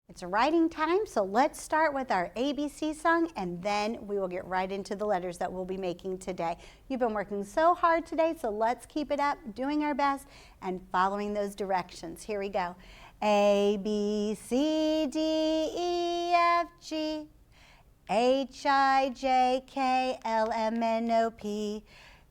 It's writing time, so let's start with our ABC song and then we will get right into the letters that we'll be making today. You've been working so hard today, so let's keep it up, doing our best and following those directions. Here we go. A, B, C, D, E, F, G, H, I, J, K, L, M, N, O, P,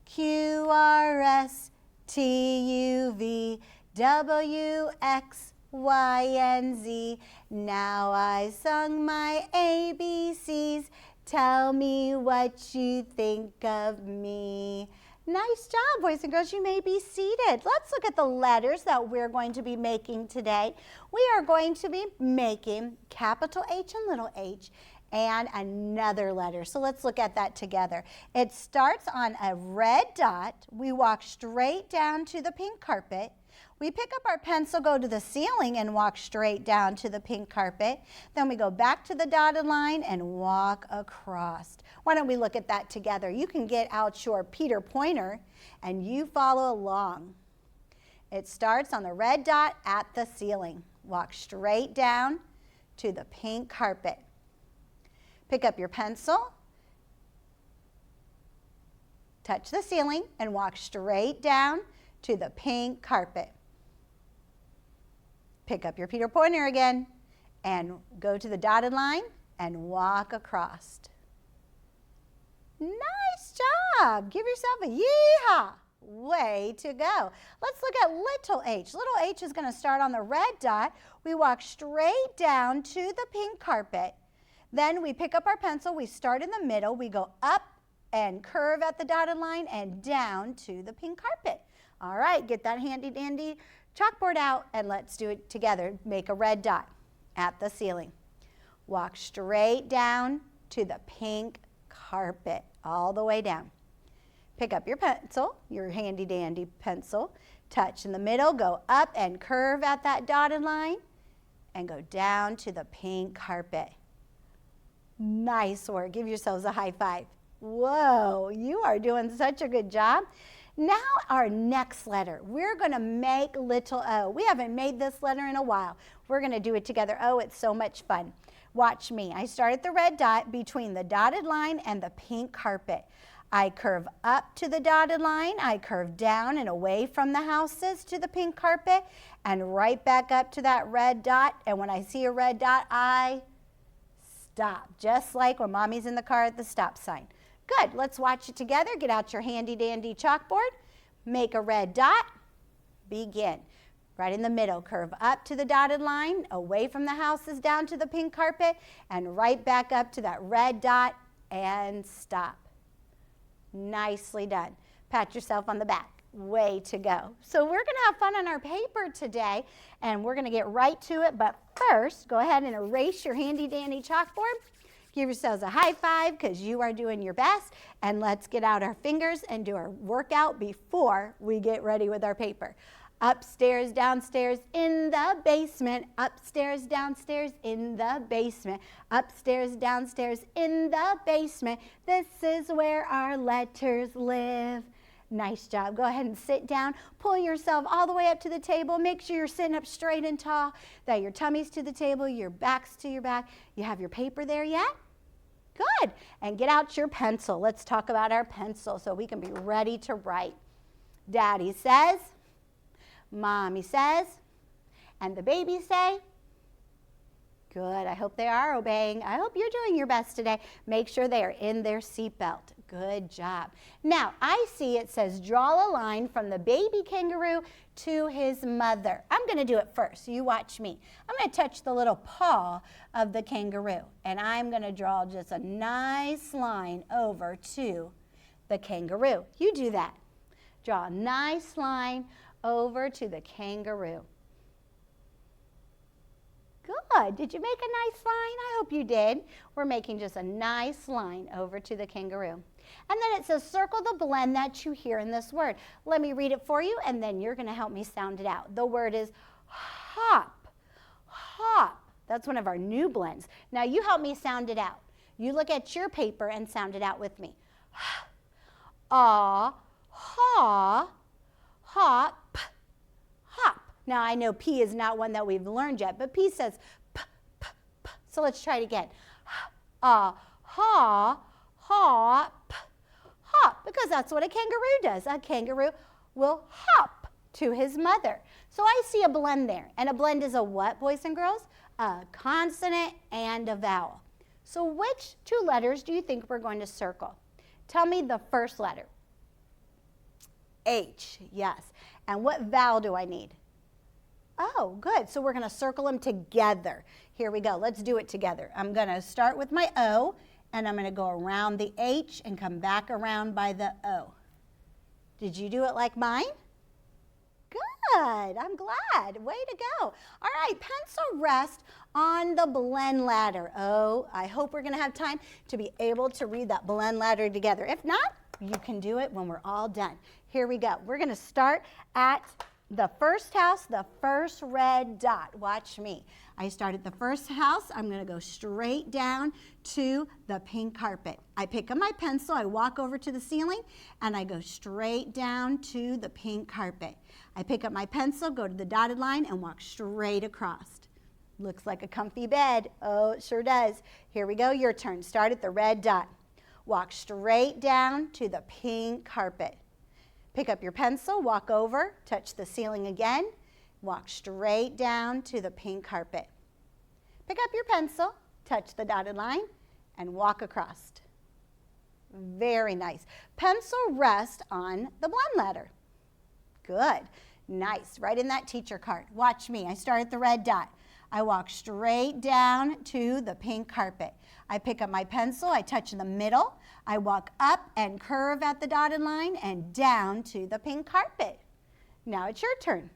Q, R, S, T, U, V, W, X, Y, and Z. Now I sung my ABCs. Tell me what you think of me. Nice job, boys and girls. You may be seated. Let's look at the letters that we're going to be making today. We are going to be making capital H and little h and another letter. So let's look at that together. It starts on a red dot. We walk straight down to the pink carpet. We pick up our pencil, go to the ceiling, and walk straight down to the pink carpet. Then we go back to the dotted line and walk across. Why don't we look at that together? You can get out your Peter pointer and you follow along. It starts on the red dot at the ceiling. Walk straight down to the pink carpet. Pick up your pencil, touch the ceiling, and walk straight down to the pink carpet. Pick up your Peter pointer again and go to the dotted line and walk across. Nice job. Give yourself a yee-haw. Way to go. Let's look at little h. Little h is going to start on the red dot. We walk straight down to the pink carpet. Then we pick up our pencil. We start in the middle. We go up and curve at the dotted line and down to the pink carpet. All right, get that handy dandy chalkboard out and let's do it together. Make a red dot at the ceiling. Walk straight down to the pink carpet, all the way down. Pick up your pencil, your handy dandy pencil, touch in the middle, go up and curve at that dotted line and go down to the pink carpet. Nice work. Give yourselves a high five. Whoa, you are doing such a good job. Now our next letter, we're going to make little o. We haven't made this letter in a while. We're going to do it together. Oh, it's so much fun. Watch me. I start at the red dot between the dotted line and the pink carpet. I curve up to the dotted line. I curve down and away from the houses to the pink carpet and right back up to that red dot. And when I see a red dot, I stop, just like when Mommy's in the car at the stop sign. Good, let's watch it together. Get out your handy dandy chalkboard, make a red dot, begin. Right in the middle, curve up to the dotted line, away from the houses down to the pink carpet, and right back up to that red dot and stop. Nicely done. Pat yourself on the back. Way to go. So we're going to have fun on our paper today, and we're going to get right to it, but first, go ahead and erase your handy dandy chalkboard. Give yourselves a high five because you are doing your best. And let's get out our fingers and do our workout before we get ready with our paper. Upstairs, downstairs, in the basement. Upstairs, downstairs, in the basement. Upstairs, downstairs, in the basement. This is where our letters live. Nice job. Go ahead and sit down. Pull yourself all the way up to the table. Make sure you're sitting up straight and tall, that your tummy's to the table, your back's to your back. You have your paper there yet? Good. And get out your pencil. Let's talk about our pencil so we can be ready to write. Daddy says, Mommy says, and the babies say, good. I hope they are obeying. I hope you're doing your best today. Make sure they are in their seatbelt. Good job. Now, I see it says draw a line from the baby kangaroo to his mother. I'm going to do it first. You watch me. I'm going to touch the little paw of the kangaroo, and I'm going to draw just a nice line over to the kangaroo. You do that. Draw a nice line over to the kangaroo. Good. Did you make a nice line? I hope you did. We're making just a nice line over to the kangaroo. And then it says circle the blend that you hear in this word. Let me read it for you, and then you're going to help me sound it out. The word is hop. Hop. That's one of our new blends. Now you help me sound it out. You look at your paper and sound it out with me. Aw, haw, hop, hop. Now I know P is not one that we've learned yet, but P says p, p, So let's try it again. Hop, hop, because that's what a kangaroo does. A kangaroo will hop to his mother. So I see a blend there. And a blend is a what, boys and girls? A consonant and a vowel. So which two letters do you think we're going to circle? Tell me the first letter. H, yes. And what vowel do I need? Oh, good. So we're going to circle them together. Here we go. Let's do it together. I'm going to start with my O, and I'm going to go around the H and come back around by the O. Did you do it like mine? Good. I'm glad. Way to go. All right, pencil rest on the blend ladder. Oh, I hope we're going to have time to be able to read that blend ladder together. If not, you can do it when we're all done. Here we go. We're going to start at the first house, the first red dot. Watch me. I start at the first house. I'm going to go straight down to the pink carpet. I pick up my pencil. I walk over to the ceiling, and I go straight down to the pink carpet. I pick up my pencil, go to the dotted line, and walk straight across. Looks like a comfy bed. Oh, it sure does. Here we go. Your turn. Start at the red dot. Walk straight down to the pink carpet. Pick up your pencil, walk over, touch the ceiling again, walk straight down to the pink carpet. Pick up your pencil, touch the dotted line, and walk across. Very nice. Pencil rest on the blend ladder. Good. Nice. Right in that teacher card. Watch me. I start at the red dot. I walk straight down to the pink carpet. I pick up my pencil, I touch in the middle, I walk up and curve at the dotted line and down to the pink carpet. Now it's your turn.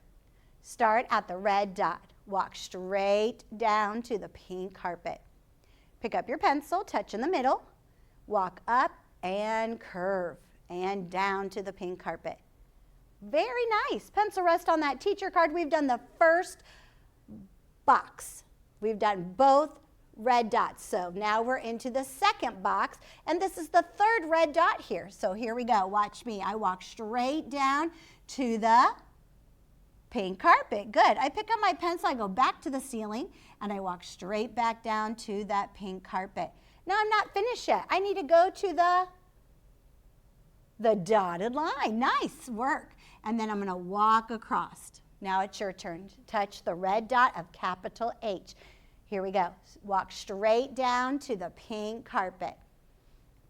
Start at the red dot. Walk straight down to the pink carpet. Pick up your pencil, touch in the middle, walk up and curve and down to the pink carpet. Very nice. Pencil rest on that teacher card. We've done the first box. We've done both red dots. So now we're into the second box, and this is the third red dot here. So here we go. Watch me. I walk straight down to the pink carpet. Good. I pick up my pencil, I go back to the ceiling, and I walk straight back down to that pink carpet. Now I'm not finished yet. I need to go to the dotted line. Nice work. And then I'm going to walk across. Now it's your turn. Touch the red dot of capital H. Here we go. Walk straight down to the pink carpet.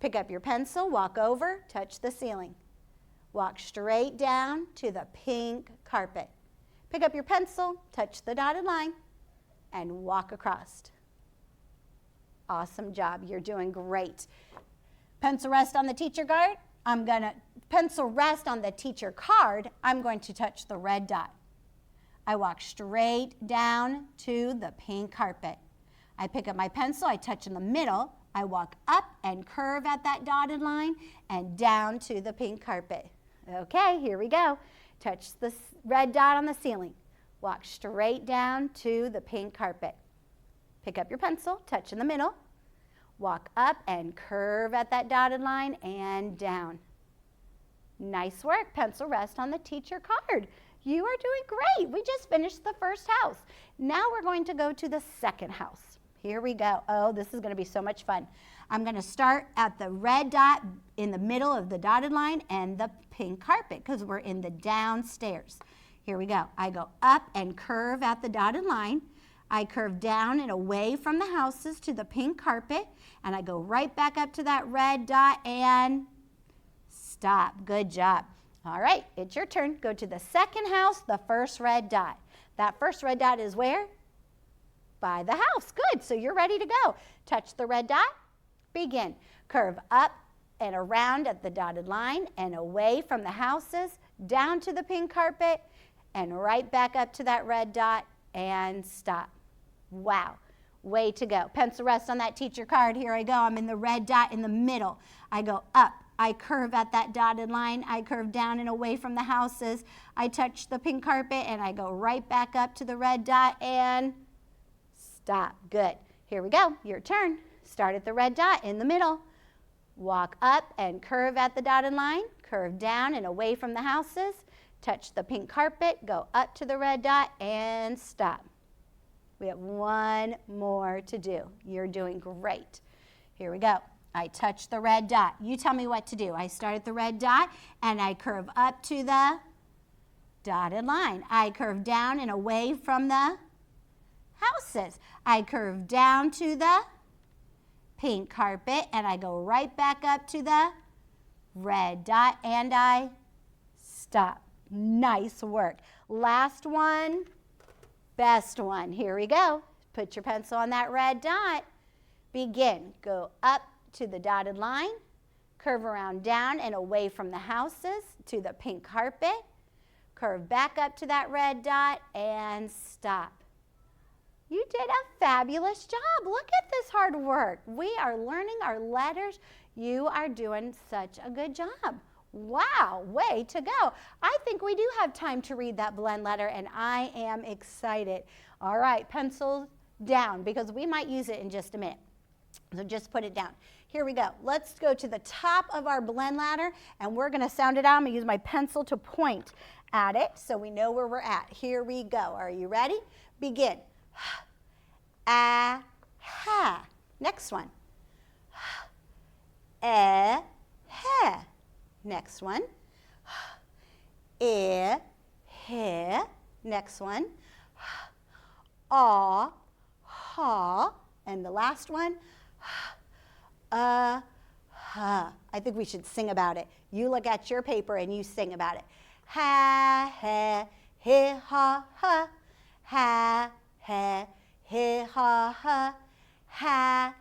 Pick up your pencil, walk over, touch the ceiling. Walk straight down to the pink carpet. Pick up your pencil, touch the dotted line, and walk across. Awesome job. You're doing great. Pencil rest on the teacher card. I'm going to touch the red dot. I walk straight down to the pink carpet. I pick up my pencil, I touch in the middle, I walk up and curve at that dotted line and down to the pink carpet. Okay, here we go. Touch the red dot on the ceiling. Walk straight down to the pink carpet. Pick up your pencil, touch in the middle, walk up and curve at that dotted line and down. Nice work. Pencil rest on the teacher card. You are doing great. We just finished the first house. Now we're going to go to the second house. Here we go. Oh, this is going to be so much fun. I'm going to start at the red dot in the middle of the dotted line and the pink carpet because we're in the downstairs. Here we go. I go up and curve at the dotted line. I curve down and away from the houses to the pink carpet, and I go right back up to that red dot and stop. Good job. All right, it's your turn. Go to the second house, the first red dot. That first red dot is where? By the house. Good, so you're ready to go. Touch the red dot. Begin. Curve up and around at the dotted line and away from the houses, down to the pink carpet, and right back up to that red dot and stop. Wow, way to go. Pencil rest on that teacher card. Here I go. I'm in the red dot in the middle. I go up. I curve at that dotted line. I curve down and away from the houses. I touch the pink carpet and I go right back up to the red dot and stop. Good. Here we go. Your turn. Start at the red dot in the middle. Walk up and curve at the dotted line. Curve down and away from the houses. Touch the pink carpet. Go up to the red dot and stop. We have one more to do. You're doing great. Here we go. I touch the red dot. You tell me what to do. I start at the red dot and I curve up to the dotted line. I curve down and away from the houses. I curve down to the pink carpet and I go right back up to the red dot and I stop. Nice work. Last one, best one. Here we go. Put your pencil on that red dot. Begin. Go up to the dotted line, curve around down and away from the houses to the pink carpet, curve back up to that red dot and stop. You did a fabulous job. Look at this hard work. We are learning our letters. You are doing such a good job. Wow, way to go. I think we do have time to read that blend letter and I am excited. All right, pencils down because we might use it in just a minute. So just put it down. Here we go. Let's go to the top of our blend ladder and we're going to sound it out. I'm going to use my pencil to point at it so we know where we're at. Here we go. Are you ready? Begin. Ah, ha. Next one. Eh, ha. Next one. Eh, he. Next one. Aw, ha. And the last one. Ha. I think we should sing about it. You look at your paper and you sing about it. Ha, he, ha, ha. Ha, he, ha, ha. Ha,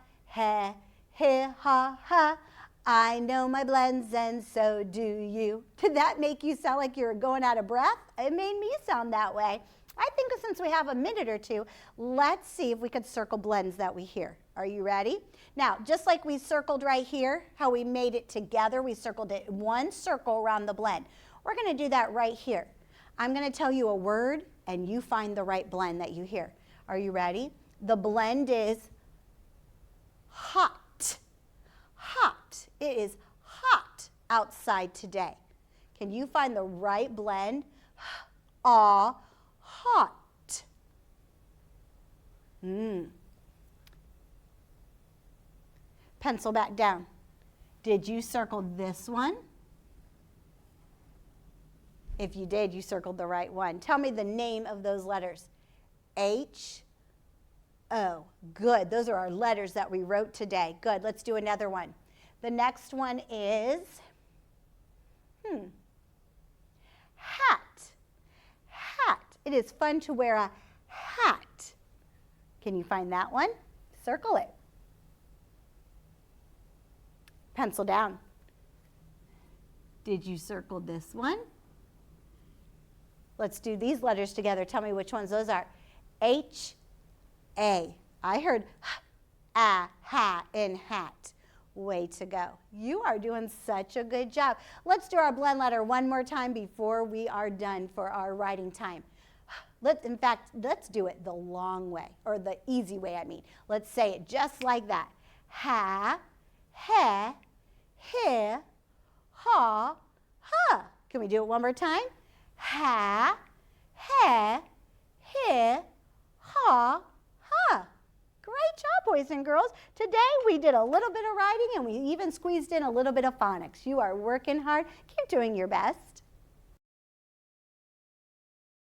he, ha, ha. I know my blends and so do you. Did that make you sound like you were going out of breath? It made me sound that way. I think since we have a minute or two, let's see if we could circle blends that we hear. Are you ready? Now, just like we circled right here, how we made it together, we circled it one circle around the blend. We're going to do that right here. I'm going to tell you a word and you find the right blend that you hear. Are you ready? The blend is hot. Hot. It is hot outside today. Can you find the right blend? Aw, hot. Pencil back down. Did you circle this one? If you did, you circled the right one. Tell me the name of those letters. H, O. Good. Those are our letters that we wrote today. Good. Let's do another one. The next one is hat. Hat. It is fun to wear a hat. Can you find that one? Circle it. Pencil down. Did you circle this one? Let's do these letters together. Tell me which ones those are. H, A. I heard ha in hat. Way to go. You are doing such a good job. Let's do our blend letter one more time before we are done for our writing time. In fact, let's do it the long way, or the easy way, I mean. Let's say it just like that. Ha, he, he, ha, ha. Can we do it one more time? Ha, he, he, ha, ha. Great job, boys and girls. Today we did a little bit of writing and we even squeezed in a little bit of phonics. You are working hard. Keep doing your best.